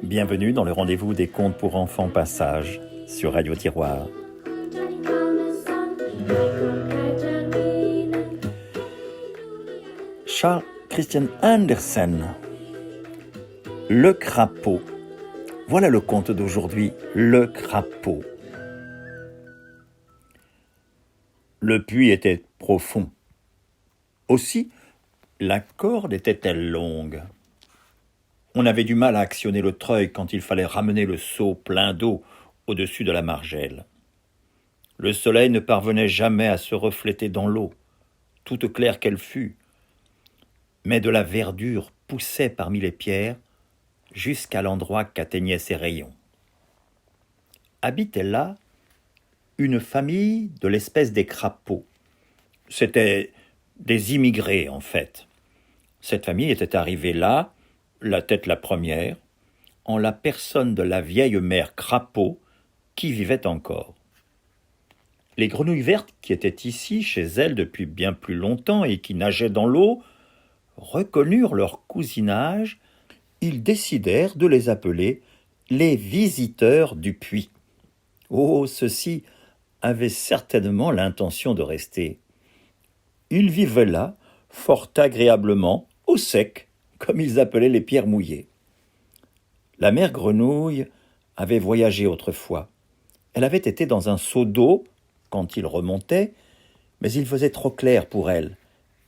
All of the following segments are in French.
Bienvenue dans le rendez-vous des contes pour enfants Passage sur Radio Tiroir. Charles Christian Andersen, Le crapaud. Voilà le conte d'aujourd'hui, Le crapaud. Le puits était profond. Aussi, la corde était-elle longue. On avait du mal à actionner le treuil quand il fallait ramener le seau plein d'eau au-dessus de la margelle. Le soleil ne parvenait jamais à se refléter dans l'eau, toute claire qu'elle fût, mais de la verdure poussait parmi les pierres jusqu'à l'endroit qu'atteignaient ses rayons. Habitait là une famille de l'espèce des crapauds. C'étaient des immigrés, en fait. Cette famille était arrivée là, la tête la première, en la personne de la vieille mère Crapaud qui vivait encore. Les grenouilles vertes qui étaient ici chez elle depuis bien plus longtemps et qui nageaient dans l'eau reconnurent leur cousinage. Ils décidèrent de les appeler les visiteurs du puits. Oh, ceux-ci avaient certainement l'intention de rester. Ils vivaient là, fort agréablement, au sec, comme ils appelaient les pierres mouillées. La mère grenouille avait voyagé autrefois. Elle avait été dans un seau d'eau quand il remontait, mais il faisait trop clair pour elle.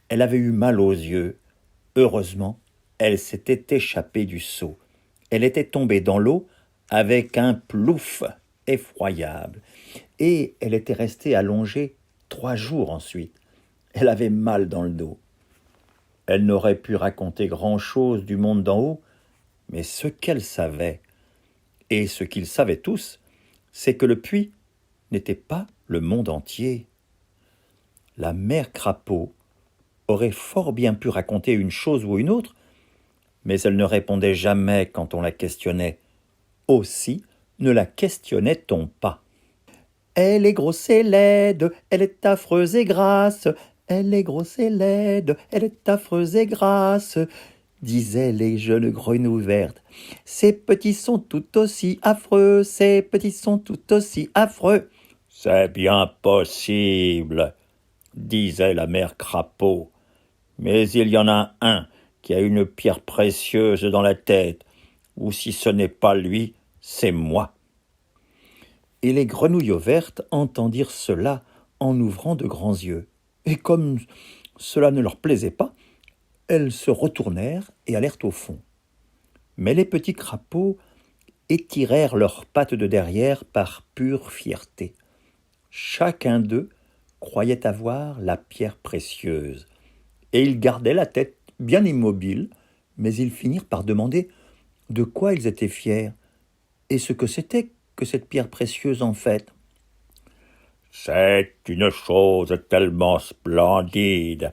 Elle avait eu mal aux yeux. Heureusement, elle s'était échappée du seau. Elle était tombée dans l'eau avec un plouf effroyable. Et elle était restée allongée 3 jours ensuite. Elle avait mal dans le dos. Elle n'aurait pu raconter grand-chose du monde d'en haut, mais ce qu'elle savait, et ce qu'ils savaient tous, c'est que le puits n'était pas le monde entier. La mère Crapaud aurait fort bien pu raconter une chose ou une autre, mais elle ne répondait jamais quand on la questionnait. Aussi ne la questionnait-on pas. « Elle est grosse et laide, elle est affreuse et grasse, elle est grosse et laide, elle est affreuse et grasse, » disaient les jeunes grenouilles vertes. « Ces petits sont tout aussi affreux, ces petits sont tout aussi affreux. »« C'est bien possible, » disait la mère Crapaud. « Mais il y en a un qui a une pierre précieuse dans la tête, ou si ce n'est pas lui, c'est moi. » Et les grenouilles vertes entendirent cela en ouvrant de grands yeux. Et comme cela ne leur plaisait pas, elles se retournèrent et allèrent au fond. Mais les petits crapauds étirèrent leurs pattes de derrière par pure fierté. Chacun d'eux croyait avoir la pierre précieuse, et ils gardaient la tête bien immobile, mais ils finirent par demander de quoi ils étaient fiers, et ce que c'était que cette pierre précieuse en fait. « C'est une chose tellement splendide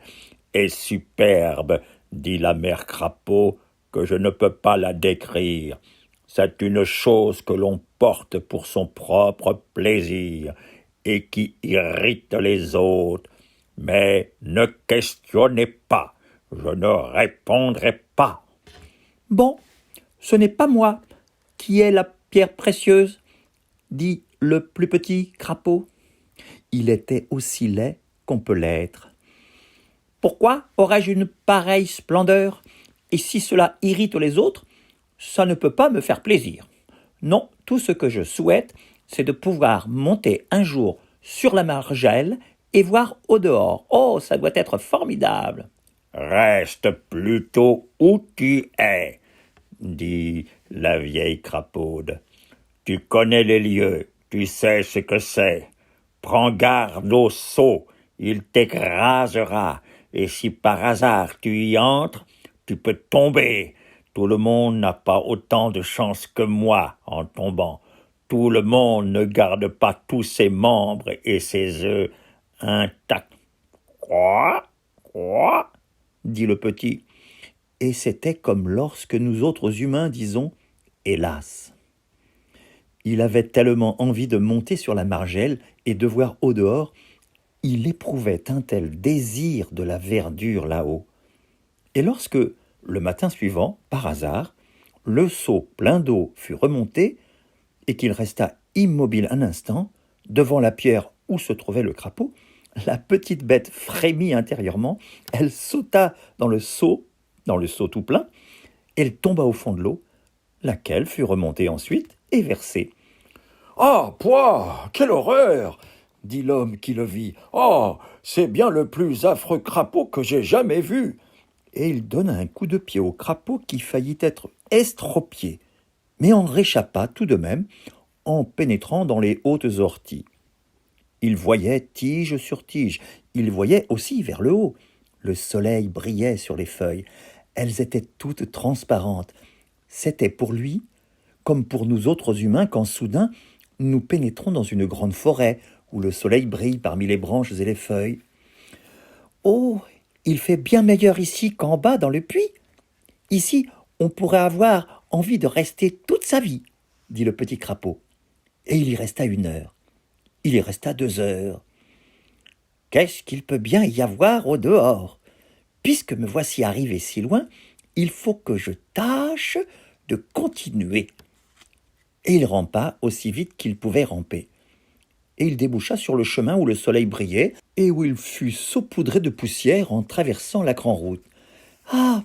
et superbe, dit la mère Crapaud, que je ne peux pas la décrire. C'est une chose que l'on porte pour son propre plaisir et qui irrite les autres. Mais ne questionnez pas, je ne répondrai pas. »« Bon, ce n'est pas moi qui ai la pierre précieuse, » dit le plus petit crapaud. Il était aussi laid qu'on peut l'être. « Pourquoi aurais-je une pareille splendeur? Et si cela irrite les autres, ça ne peut pas me faire plaisir. Non, tout ce que je souhaite, c'est de pouvoir monter un jour sur la margelle et voir au dehors. Oh, ça doit être formidable. »« Reste plutôt où tu es, » dit la vieille crapaude. « Tu connais les lieux, tu sais ce que c'est. Prends garde au seau, il t'écrasera, et si par hasard tu y entres, tu peux tomber. Tout le monde n'a pas autant de chance que moi en tombant. Tout le monde ne garde pas tous ses membres et ses œufs intacts. »« Quoi, quoi ?» dit le petit. Et c'était comme lorsque nous autres humains disons « hélas ». Il avait tellement envie de monter sur la margelle et de voir au dehors, il éprouvait un tel désir de la verdure là-haut. Et lorsque, le matin suivant, par hasard, le seau plein d'eau fut remonté et qu'il resta immobile un instant devant la pierre où se trouvait le crapaud, la petite bête frémit intérieurement, elle sauta dans le seau tout plein, elle tomba au fond de l'eau, laquelle fut remontée ensuite et versée. « Ah, pouah, quelle horreur !» dit l'homme qui le vit. « Oh, c'est bien le plus affreux crapaud que j'ai jamais vu !» Et il donna un coup de pied au crapaud qui faillit être estropié, mais en réchappa tout de même en pénétrant dans les hautes orties. Il voyait tige sur tige, il voyait aussi vers le haut. Le soleil brillait sur les feuilles, elles étaient toutes transparentes. C'était pour lui, comme pour nous autres humains, quand soudain nous pénétrons dans une grande forêt où le soleil brille parmi les branches et les feuilles. « Oh, il fait bien meilleur ici qu'en bas dans le puits. Ici, on pourrait avoir envie de rester toute sa vie, » dit le petit crapaud. Et il y resta 1 heure. Il y resta 2 heures. « Qu'est-ce qu'il peut bien y avoir au dehors ? Puisque me voici arrivé si loin, il faut que je tâche de continuer. » Et il rampa aussi vite qu'il pouvait ramper. Et il déboucha sur le chemin où le soleil brillait et où il fut saupoudré de poussière en traversant la grande route. « Ah,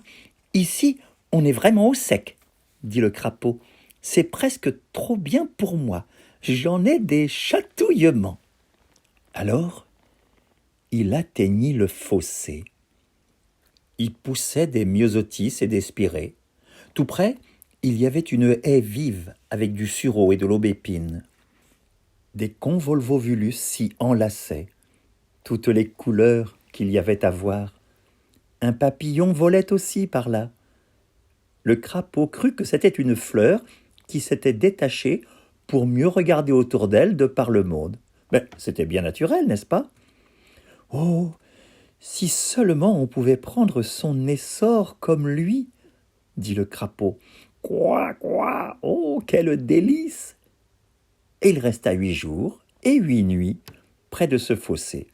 ici, on est vraiment au sec, » dit le crapaud. « C'est presque trop bien pour moi. J'en ai des chatouillements. » Alors, il atteignit le fossé. Y poussaient des myosotis et des spirées. Tout près, il y avait une haie vive avec du sureau et de l'aubépine. Des convolvulus s'y enlaçaient, toutes les couleurs qu'il y avait à voir. Un papillon volait aussi par là. Le crapaud crut que c'était une fleur qui s'était détachée pour mieux regarder autour d'elle de par le monde. Mais c'était bien naturel, n'est-ce pas ? Oh, si seulement on pouvait prendre son essor comme lui, dit le crapaud. Quoi, quoi, oh, quel délice ! Et il resta 8 jours et 8 nuits près de ce fossé.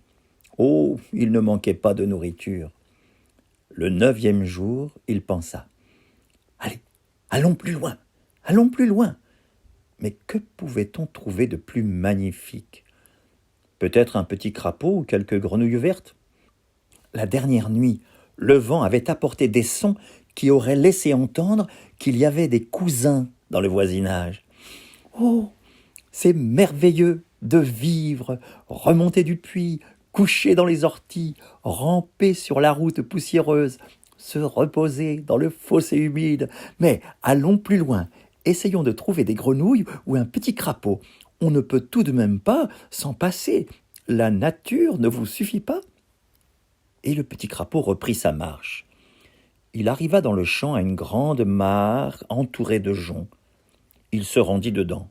Oh, il ne manquait pas de nourriture. Le 9e jour, il pensa. Allez, allons plus loin, allons plus loin. Mais que pouvait-on trouver de plus magnifique ? Peut-être un petit crapaud ou quelques grenouilles vertes ? La dernière nuit, le vent avait apporté des sons qui auraient laissé entendre qu'il y avait des cousins dans le voisinage. Oh, c'est merveilleux de vivre, remonter du puits, coucher dans les orties, ramper sur la route poussiéreuse, se reposer dans le fossé humide. Mais allons plus loin, essayons de trouver des grenouilles ou un petit crapaud. On ne peut tout de même pas s'en passer. La nature ne vous suffit pas ? Et le petit crapaud reprit sa marche. Il arriva dans le champ à une grande mare entourée de joncs. Il se rendit dedans.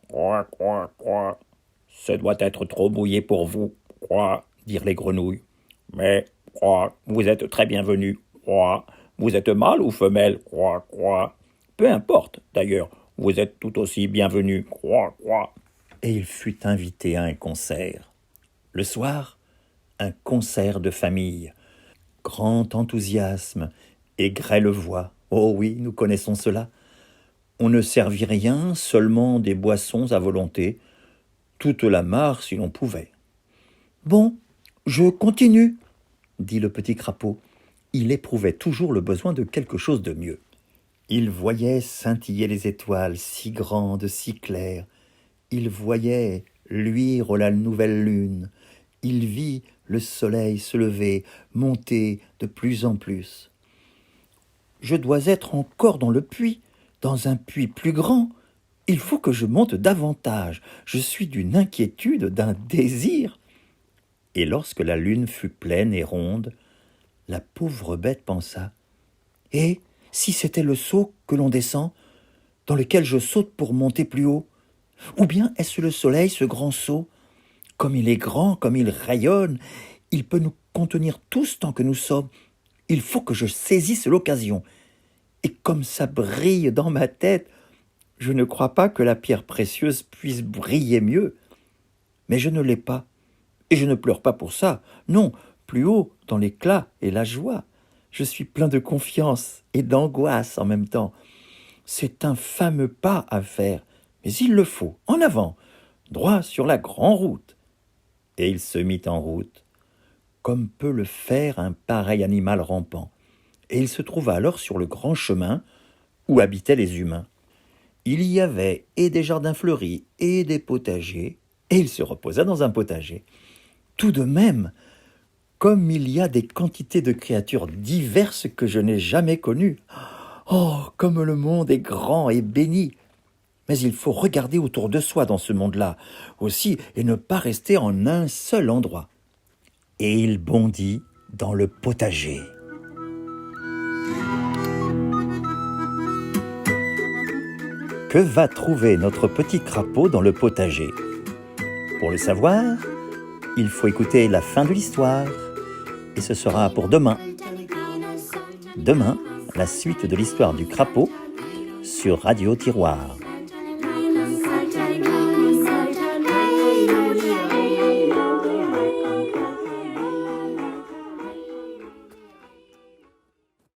« Quoi, quoi, quoi, ce doit être trop mouillé pour vous, quoi, dirent les grenouilles. Mais, quoi, vous êtes très bienvenu, quoi, vous êtes mâle ou femelle, quoi, quoi. Peu importe, d'ailleurs, vous êtes tout aussi bienvenu, quoi, quoi. » Et il fut invité à un concert. Le soir, un concert de famille. Grand enthousiasme et grêle voix. Oh oui, nous connaissons cela. On ne servit rien, seulement des boissons à volonté, toute la mare si l'on pouvait. « Bon, je continue, » dit le petit crapaud. Il éprouvait toujours le besoin de quelque chose de mieux. Il voyait scintiller les étoiles, si grandes, si claires. Il voyait luire la nouvelle lune. Il vit le soleil se lever, monter de plus en plus. « Je dois être encore dans le puits, dans un puits plus grand. Il faut que je monte davantage. Je suis d'une inquiétude, d'un désir. » Et lorsque la lune fut pleine et ronde, la pauvre bête pensa. « Et si c'était le seau que l'on descend, dans lequel je saute pour monter plus haut ? Ou bien est-ce le soleil, ce grand seau ? Comme il est grand, comme il rayonne, il peut nous contenir tous tant que nous sommes. Il faut que je saisisse l'occasion. Et comme ça brille dans ma tête, je ne crois pas que la pierre précieuse puisse briller mieux. Mais je ne l'ai pas. Et je ne pleure pas pour ça. Non, plus haut, dans l'éclat et la joie. Je suis plein de confiance et d'angoisse en même temps. C'est un fameux pas à faire, mais il le faut, en avant, droit sur la grande route. » Et il se mit en route, comme peut le faire un pareil animal rampant. Et il se trouva alors sur le grand chemin où habitaient les humains. Il y avait et des jardins fleuris et des potagers, et il se reposa dans un potager. Tout de même, comme il y a des quantités de créatures diverses que je n'ai jamais connues. Oh, comme le monde est grand et béni! Mais il faut regarder autour de soi dans ce monde-là aussi et ne pas rester en un seul endroit. Et il bondit dans le potager. Que va trouver notre petit crapaud dans le potager? Pour le savoir, il faut écouter la fin de l'histoire. Et ce sera pour demain. Demain, la suite de l'histoire du crapaud sur Radio Tiroir.